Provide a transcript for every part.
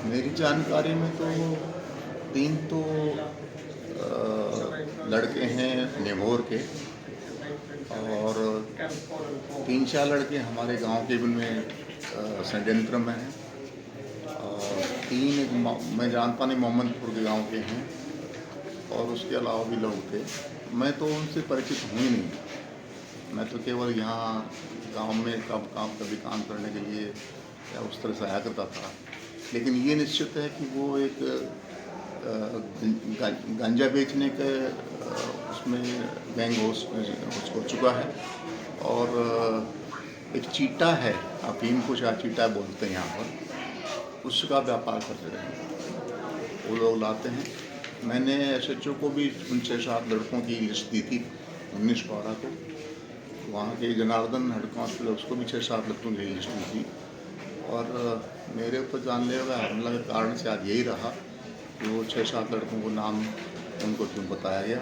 मेरी जानकारी में तो 3 तो लड़के हैं निभोर के, और 3-4 लड़के हमारे गांव के में षड्यंत्र में हैं, और 3 एक मैं जानता नहीं मोहम्मदपुर के गांव के हैं, और उसके अलावा भी लोग थे। मैं तो उनसे परिचित हूँ ही नहीं। मैं तो केवल यहाँ गांव में कभी काम करने के लिए या उस तरह से आया करता था। लेकिन ये निश्चित है कि वो एक गांजा बेचने के उसमें गैंग हो चुका है, और एक चीटा है, अफीम को शायद चीटा बोलते हैं यहाँ पर, उसका व्यापार करते रहे। वो लोग लाते हैं। मैंने SHO को भी उन 6-7 लड़कों की लिस्ट दी थी 19-12 को। वहाँ के जनार्दन हेड कांस्टेबल, उसको भी 6-7 लड़कों की लिस्ट दी थी। और मेरे ऊपर जानलेवा हमला के कारण से आज यही रहा कि वो 6-7 लड़कों को नाम उनको क्यों बताया गया।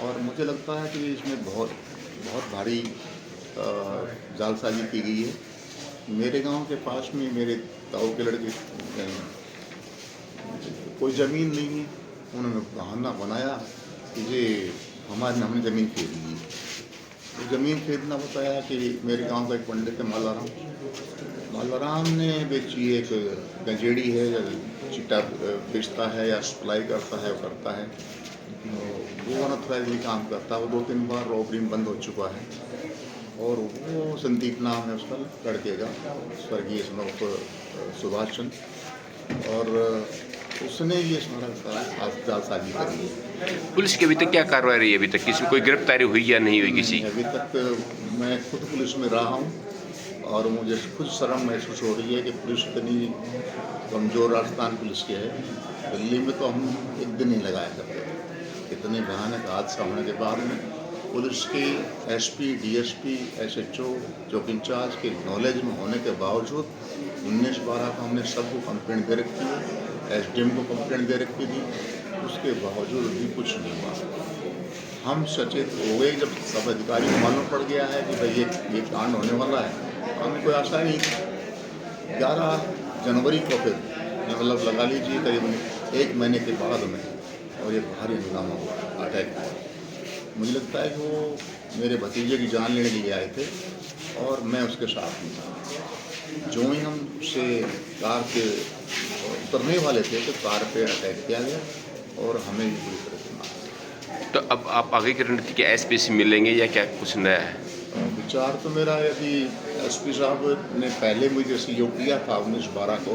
और मुझे लगता है कि इसमें बहुत भारी जालसाजी की गई है। मेरे गांव के पास में मेरे ताऊ के लड़के, कोई ज़मीन नहीं है, उन्होंने बहाना बनाया कि ये हमने ज़मीन खरीद ली। तो ज़मीन खरीदना बताया कि मेरे गांव का एक पंडित है मालाराम ने बेची, एक गंजेड़ी है, चिट्टा बेचता है या सप्लाई करता है, वो करता है, वो अनऑथराइज्ड काम करता है। वो 2-3 बार रॉबरी में बंद हो चुका है। और वो संदीप नाम है उसका लड़के का, स्वर्गीय सुभाष चंद्र, और उसने ये जालसाजी करी है। पुलिस की अभी तक क्या कार्रवाई रही है? अभी तक किसी कोई गिरफ्तारी हुई या नहीं हुई किसी? अभी तक मैं खुद पुलिस में रहा हूँ, और मुझे खुद शर्म महसूस हो रही है कि पुलिस इतनी कमज़ोर राजस्थान पुलिस की है। दिल्ली में तो हम एक दिन ही लगाया करते थे। इतने भयानक हादसा होने के बाद में पुलिस की SP, DSP, SHO चौकी इंचार्ज के नॉलेज में होने के बावजूद 19-12 को हमने सबको कंप्लेंट दे रखी है, SDM को कंप्लेंट दे रखी थी, उसके बावजूद भी कुछ नहीं हुआ। हम सचेत हो गए जब सब अधिकारी को मालूम पड़ गया है कि भाई ये कांड होने वाला है। हमें कोई आशा नहीं। 11 जनवरी को फिर मतलब लगा लीजिए करीबन 1 महीने के बाद में, और ये भारी हंगामा हुआ, अटैक हुआ। मुझे लगता है कि वो मेरे भतीजे की जान लेने के लिए आए थे, और मैं उसके साथ में था। जो ही हम उससे कार के उतरने वाले थे तो कार पे अटैक किया गया, और हमें भी पूरी तरह से मारा। तो अब आप आगे की रणनीति क्या SP से मिलेंगे या क्या कुछ नया है? विचार तो मेरा यदि SP साहब ने पहले मुझे सहयोग किया था 19-12 को,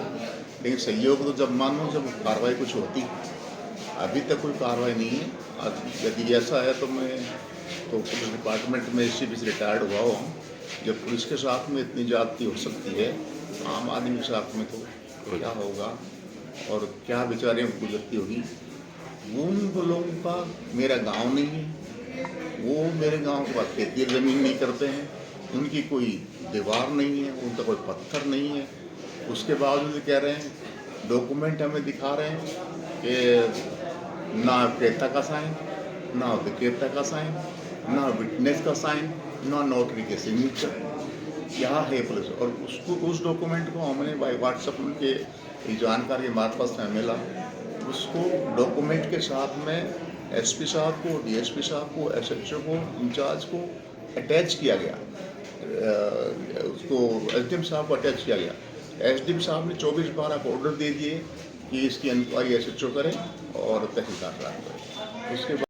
लेकिन सहयोग तो जब मानो जब कार्रवाई कुछ होती। अभी तक कोई कार्रवाई नहीं है। यदि ऐसा है तो मैं तो पुलिस डिपार्टमेंट में SCP से रिटायर्ड हुआ हूँ। जब पुलिस के साथ में इतनी ज्यादती हो सकती है, आम आदमी के साथ में तो क्या होगा और क्या बेचारे गुजरती होगी। वो लोगों का मेरा गांव नहीं है, वो मेरे गांव के पास खेती ज़मीन नहीं करते हैं, उनकी कोई दीवार नहीं है, उनका कोई पत्थर नहीं है। उसके बावजूद कह रहे हैं, डॉक्यूमेंट हमें दिखा रहे हैं कि ना क्रेता का साइन, ना विक्रेता का साइन, ना विटनेस का साइन, ना नोटरी के सिग्नेचर। क्या है पुलिस? और उसको उस डॉक्यूमेंट को हमने व्हाट्सएप के जानकारी मार्फत से मिला। उसको डॉक्यूमेंट के साथ में SP साहब को, DSP साहब को, SHO को, इंचार्ज को अटैच किया गया, उसको SDM साहब को अटैच किया गया। SDM साहब ने 24-12 को ऑर्डर दे दिए कि इसकी इंक्वायरी SHO करें और तहसीलदार करें। उसके बाद